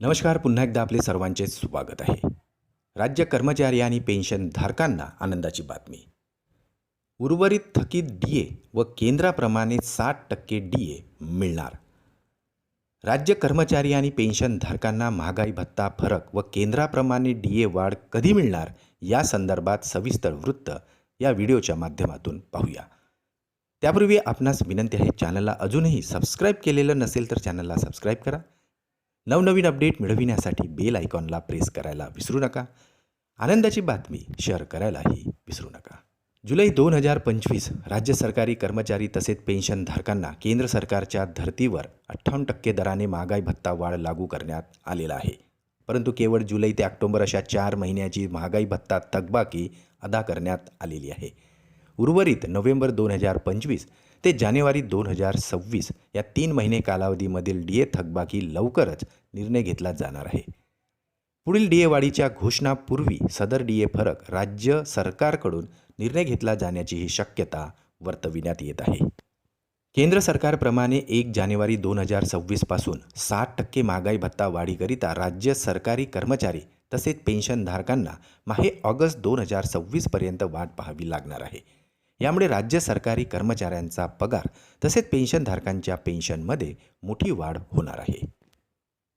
नमस्कार. पुन्हा एकदा आपले सर्वांचे स्वागत आहे. राज्य कर्मचारी आणि पेन्शनधारकांना आनंदाची बातमी. उर्वरित थकीत डीए व केंद्राप्रमाणे 60% डीए मिळणार. राज्य कर्मचारी आणि पेन्शनधारकांना महागाई भत्ता फरक व केंद्राप्रमाणे डीए वाढ कधी मिळणार या संदर्भात सविस्तर वृत्त या व्हिडिओच्या माध्यमातून पाहूया. त्यापूर्वी आपणास विनंती आहे, चॅनलला अजूनही सबस्क्राईब केलेलं नसेल तर चॅनलला सबस्क्राईब करा. नवनवीन अपडेट मिळविण्यासाठी बेल आयकॉनला प्रेस करायला विसरू नका. आनंदाची बातमी शेअर करायलाही विसरू नका. जुलै 2025 राज्य सरकारी कर्मचारी तसेच पेन्शनधारकांना केंद्र सरकारच्या धर्तीवर 58% दराने महागाई भत्ता वाढ लागू करण्यात आलेला आहे. परंतु केवळ जुलै ते ऑक्टोबर अशा 4 महिन्याची महागाई भत्ता थकबाकी अदा करण्यात आलेली आहे. उर्वरित नोव्हेंबर 2025 ते जानेवारी 2026 या 3 महिने कालावधीमधील डीए थकबाकी लवकरच निर्णय घेतला जाणार आहे. पुढील डीए वाढीच्या घोषणापूर्वी सदर डीए फरक राज्य सरकारकडून निर्णय घेतला जाण्याचीही शक्यता वर्तविण्यात येत आहे. केंद्र सरकारप्रमाणे 1 जानेवारी 2026 पासून 60% महागाई भत्ता वाढीकरिता राज्य सरकारी कर्मचारी तसेच पेन्शनधारकांना माहे ऑगस्ट 2026 पर्यंत वाट पाहावी लागणार आहे. यामुळे राज्य सरकारी कर्मचाऱ्यांचा पगार तसेच पेन्शनधारकांच्या पेन्शनमध्ये मोठी वाढ होणार आहे.